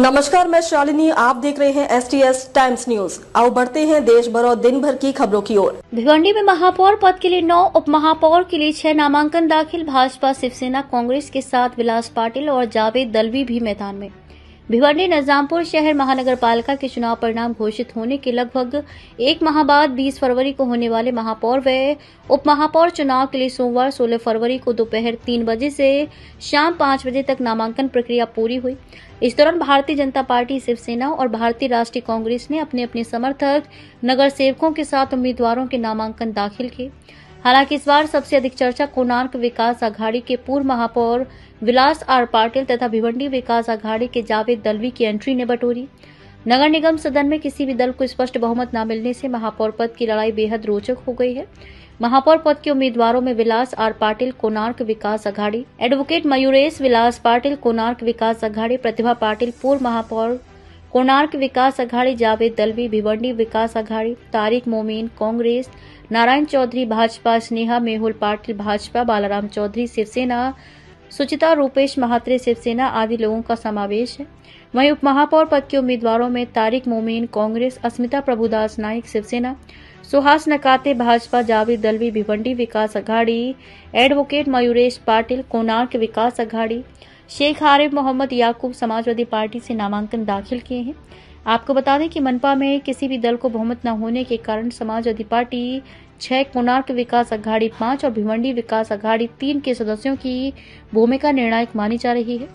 नमस्कार, मैं शालिनी। आप देख रहे हैं STS टाइम्स न्यूज। आओ बढ़ते हैं देश भर और दिन भर की खबरों की ओर। भिवंडी में महापौर पद के लिए 9, उप महापौर के लिए 6 नामांकन दाखिल। भाजपा, शिवसेना, कांग्रेस के साथ विलास पाटिल और जावेद दलवी भी मैदान में। भिवंडी निजामपुर शहर महानगर पालिका के चुनाव परिणाम घोषित होने के लगभग एक माह बाद 20 फरवरी को होने वाले महापौर व उप महापौर चुनाव के लिए सोमवार 16 फरवरी को दोपहर 3 बजे से शाम 5 बजे तक नामांकन प्रक्रिया पूरी हुई। इस दौरान भारतीय जनता पार्टी, शिवसेना और भारतीय राष्ट्रीय कांग्रेस ने अपने अपने समर्थक नगर सेवकों के साथ उम्मीदवारों के नामांकन दाखिल किए। हालांकि इस बार सबसे अधिक चर्चा कोणार्क विकास अघाड़ी के पूर्व महापौर विलास आर पाटिल तथा भिवंडी विकास अघाड़ी के जावेद दलवी की एंट्री ने बटोरी। नगर निगम सदन में किसी भी दल को स्पष्ट बहुमत न मिलने से महापौर पद की लड़ाई बेहद रोचक हो गई है। महापौर पद के उम्मीदवारों में विलास आर पाटिल कोणार्क विकास अघाड़ी, एडवोकेट मयूरेश विलास पाटिल कोणार्क विकास अघाड़ी, प्रतिभा पाटिल पूर्व महापौर कोणार्क विकास अघाड़ी, जावेद दलवी भिवंडी विकास अघाड़ी, तारिक मोमीन कांग्रेस, नारायण चौधरी भाजपा, स्नेहा मेहुल पाटिल भाजपा, बालाराम चौधरी शिवसेना, सुचिता रूपेश महात्रे शिवसेना आदि लोगों का समावेश है। वहीं उप महापौर पद के उम्मीदवारों में तारिक मोमीन कांग्रेस, अस्मिता प्रभुदास नाइक शिवसेना, सुहास नकाते भाजपा, जावेद दलवी भिवंडी विकास अघाड़ी, एडवोकेट मयूरेश पाटिल कोणार्क विकास अघाड़ी, शेख आरिफ मोहम्मद याकूब समाजवादी पार्टी से नामांकन दाखिल किए हैं। आपको बता दें कि मनपा में किसी भी दल को बहुमत न होने के कारण समाजवादी पार्टी 6, कोणार्क विकास अघाड़ी 5 और भिवंडी विकास अघाड़ी 3 के सदस्यों की भूमिका निर्णायक मानी जा रही है।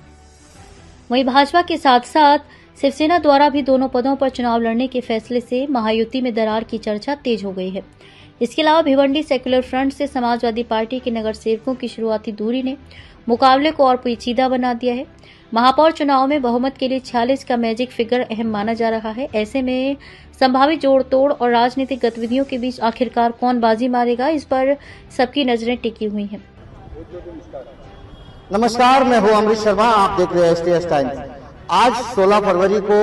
वहीं भाजपा के साथ साथ शिवसेना द्वारा भी दोनों पदों पर चुनाव लड़ने के फैसले से महायुति में दरार की चर्चा तेज हो गई है। इसके अलावा भिवंडी सेक्युलर फ्रंट से समाजवादी पार्टी के नगर सेवकों की शुरुआती दूरी ने मुकाबले को और पेचीदा बना दिया है। महापौर चुनाव में बहुमत के लिए 46 का मैजिक फिगर अहम माना जा रहा है। ऐसे में संभावित जोड़ तोड़ और राजनीतिक गतिविधियों के बीच आखिरकार कौन बाजी मारेगा, इस पर सबकी नजरें टिकी हुई हैं। नमस्कार, मैं हूं अमृत शर्मा। आप देख रहे हैं STS टाइम्स। आज 16 फरवरी को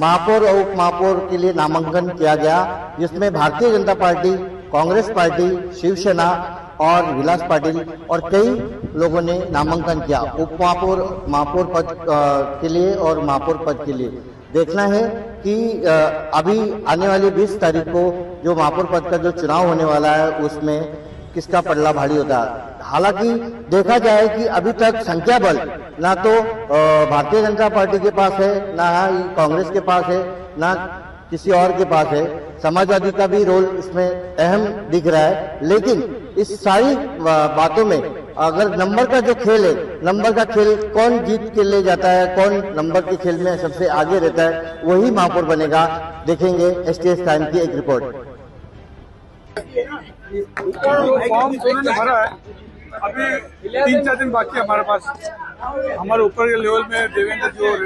महापौर और उप महापौर के लिए नामांकन किया गया, जिसमें भारतीय जनता पार्टी, कांग्रेस पार्टी, शिवसेना और विलास पाटिल और कई लोगों ने नामांकन किया उप महापौर, महापौर पद के लिए और महापौर पद के लिए। देखना है कि अभी आने वाली 20 तारीख को जो महापौर पद का जो चुनाव होने वाला है उसमें किसका पल्ला भारी होता है। हालांकि देखा जाए कि अभी तक संख्या बल ना तो भारतीय जनता पार्टी के पास है, ना ही कांग्रेस के पास है, ना किसी और के पास है। समाजवादी का भी रोल इसमें अहम दिख रहा है। लेकिन इस सारी बातों में अगर नंबर का जो खेल है, नंबर का खेल कौन जीत के ले जाता है, कौन नंबर के खेल में सबसे आगे रहता है, वही महापौर बनेगा। देखेंगे STS टाइम की एक रिपोर्ट। फॉर्म उन्होंने भरा है, अभी 3-4 दिन बाकी है हमारे पास। हमारे ऊपर के लेवल में देवेंद्र जी और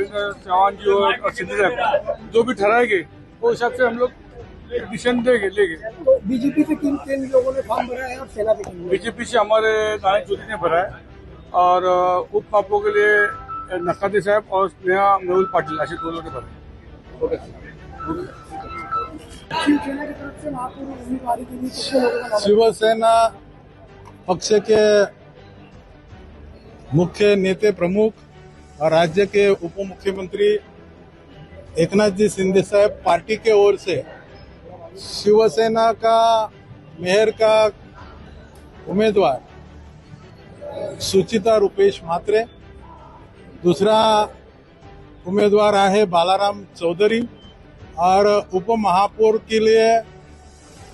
चौहान जी और सिद्धू साहब जो भी ठहराएंगे वो हिसाब से हम लोग डिसीजन लेंगे। तो बीजेपी से किन लोगों ने फॉर्म भरा है और सेना पे किन? बीजेपी से हमारे नारायण चौधरी ने भरा है और उप महापौर के लिए नकाते साहब और स्नेहा मेहुल पाटिल ऐसे 2 लोगों ने भरा है। शिवसेना की तरफ से महापौर उम्मीदवारी के लिए कितने लोगों का नाम? शिवसेना पक्ष के मुख्य नेता प्रमुख और राज्य के उप मुख्यमंत्री एकनाथ जी शिंदे साहब पार्टी के ओर से शिवसेना का मेयर का उम्मीदवार सुचिता रूपेश महात्रे, दूसरा उम्मीदवार है बालाराम चौधरी और उप महापौर के लिए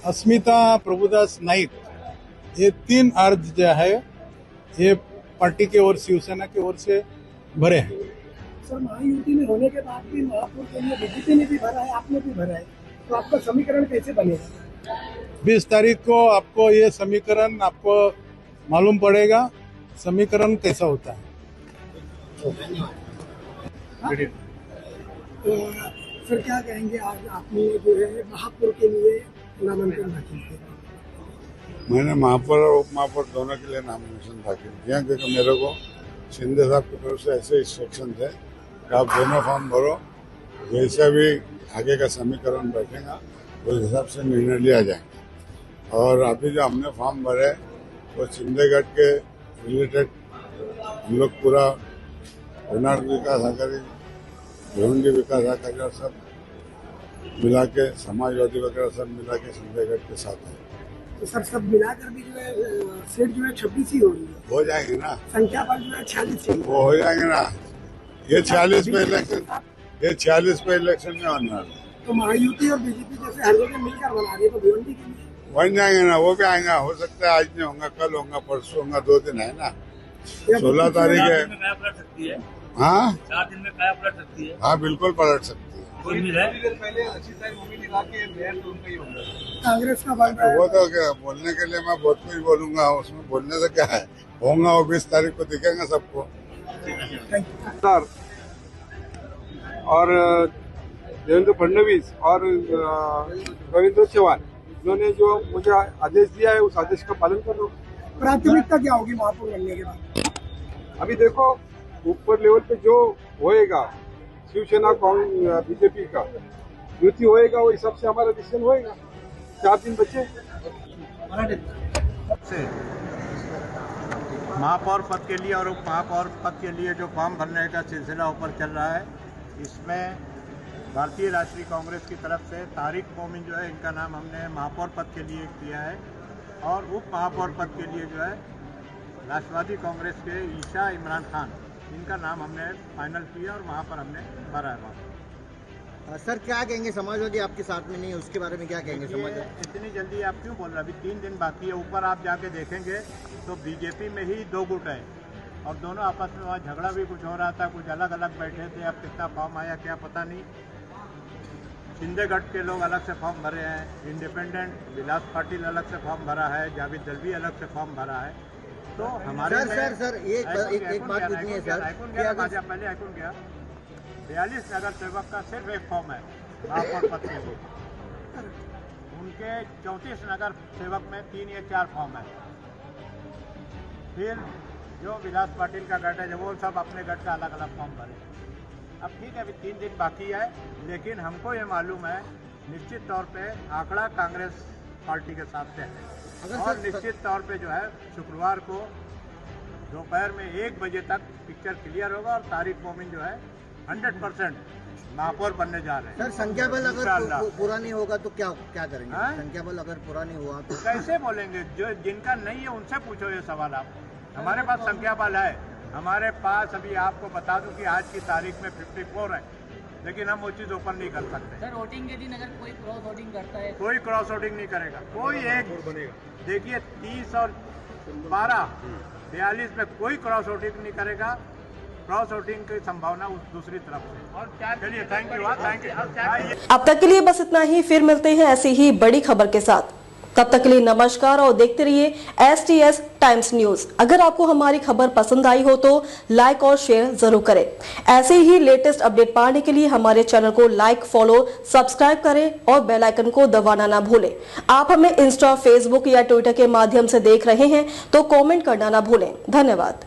अस्मिता प्रभुदास नाइक। ये 3 अर्ज जो है ये पार्टी की ओर, शिवसेना की ओर से भरे हैं। सर, महायुति में होने के बाद भी महापौर के लिए बीजेपी ने भी भरा है, आपने भी भरा है, तो आपका समीकरण कैसे बनेगा? 20 तारीख को आपको ये समीकरण आपको मालूम पड़ेगा, समीकरण कैसा होता है। सर, क्या कहेंगे, आज आपने जो है महापौर के लिए नामांकन दाखिल किया? मैंने महापौर और उप महापौर दोनों के लिए नामिनेशन दाखिल किया, क्योंकि मेरे को शिंदे साहब की तरफ से ऐसे इंस्ट्रक्शन थे कि आप दोनों फॉर्म भरो, जैसे भी आगे का समीकरण बैठेगा उस हिसाब से निर्णय लिया जाएगा। और अभी जो हमने फॉर्म भरे वो शिंदेगढ़ के रिलेटेड हम लोग पूरा कोणार्क विकास अघाड़ी भिवंडी विकास आघाड़ी और सब मिला के, समाजवादी वगैरह सब मिला के संजय गढ़ के साथ है। तो सर सब मिलाकर भी जो है सीट जो है 26 ही हो रही है, हो जाएंगे ना, संख्या बल जो है 46 ही। वो हो जाएंगे ना। ये 46 पे इलेक्शन में होने वाला है। तो महायुति और बीजेपी जैसे हर जगह मिलकर बना रही है, तो भिवंडी के लिए बन जाएंगे ना, वो भी आएंगे। हो सकता है आज नहीं होगा, कल होगा, परसों होगा, 2 दिन है ना। 16 तारीख है। हाँ 4 दिन में काया पलट सकती है। हाँ बिल्कुल पलट सकती है। कांग्रेस का बन रहा है। वो तो क्या बोलने के लिए मैं बहुत कुछ बोलूंगा, उसमें बोलने से क्या है, होगा वो 20 तारीख को दिखेगा सबको। और देवेंद्र फडणवीस और रविंद्र चौहान, इन्होंने जो मुझे आदेश दिया है उस आदेश का पालन कर रहा हूँ। प्राथमिकता क्या होगी महापौर बनने के बाद? अभी देखो ऊपर लेवल पे जो होएगा, शिवसेना कांग्रेस बीजेपी का युति होएगा, वो हिसाब से हमारा डिसीजन होएगा। 4 दिन बचे। महापौर पद के लिए और उप महापौर पद के लिए जो फॉर्म भरने का सिलसिला ऊपर चल रहा है, इसमें भारतीय राष्ट्रीय कांग्रेस की तरफ से तारिक मोमिन जो है, इनका नाम हमने महापौर पद के लिए किया है, और उप महापौर पद के लिए जो है राष्ट्रवादी कांग्रेस के ईशा इमरान खान, इनका नाम हमने फाइनल किया और वहाँ पर हमने भरा है वहाँ। सर क्या कहेंगे, समाजवादी आपके साथ में नहीं है, उसके बारे में क्या कहेंगे? समाजवादी इतनी जल्दी आप क्यों बोल रहे हैं? अभी 3 दिन बाकी है। ऊपर आप जाके देखेंगे तो बीजेपी में ही 2 गुट है और दोनों आपस में वहाँ झगड़ा भी कुछ हो रहा था, कुछ अलग अलग बैठे थे। अब कितना फॉर्म आया क्या पता नहीं। शिंदेगढ़ के लोग अलग से फॉर्म भरे हैं, इंडिपेंडेंट विलास पाटिल अलग से फॉर्म भरा है, जावेद दलवी अलग से फॉर्म भरा है। तो हमारे सर एक बात पूछनी है सर, पहले आइकन गया 42 नगर सेवक का सिर्फ एक फॉर्म है महापौर पद के लिए। उनके 34 नगर सेवक में 3 या 4 फॉर्म है। फिर जो विलास पाटिल का गढ़ है, वो सब अपने गढ़ का अलग अलग फॉर्म भरे। अब ठीक है, अभी 3 दिन बाकी है, लेकिन हमको ये मालूम है निश्चित तौर पे आंकड़ा कांग्रेस पार्टी के साथ से है। और निश्चित तौर पे जो है शुक्रवार को दोपहर में 1 बजे तक पिक्चर क्लियर होगा और तारिक मोमिन जो है 100% महापौर बनने जा रहे हैं। सर संख्या बल अगर पूरा नहीं होगा तो क्या करेंगे? संख्या बल अगर पूरा नहीं हुआ तो कैसे बोलेंगे? जो जिनका नहीं है उनसे पूछो ये सवाल आप। हमारे पास संख्या बल है, हमारे पास अभी आपको बता दूं कि आज की तारीख में 54 है, लेकिन हम वो चीज़ ओपन नहीं कर सकते। सर वोटिंग के दिन अगर कोई क्रॉस वोटिंग करता है, कोई क्रॉस वोटिंग नहीं करेगा, कोई एक देखिए 30 और 12 42 में कोई क्रॉस वोटिंग नहीं करेगा। क्रॉस वोटिंग की संभावना उस दूसरी तरफ से। और क्या चलिए, थैंक यू। अब तक के लिए बस इतना ही, फिर मिलते हैं ऐसी ही बड़ी खबर के साथ। तब तक के लिए नमस्कार और देखते रहिए STS टाइम्स न्यूज। अगर आपको हमारी खबर पसंद आई हो तो लाइक और शेयर जरूर करें। ऐसे ही लेटेस्ट अपडेट पाने के लिए हमारे चैनल को लाइक, फॉलो, सब्सक्राइब करें और बेल आइकन को दबाना ना भूलें। आप हमें इंस्टा, फेसबुक या ट्विटर के माध्यम से देख रहे हैं तो कमेंट करना ना भूलें। धन्यवाद।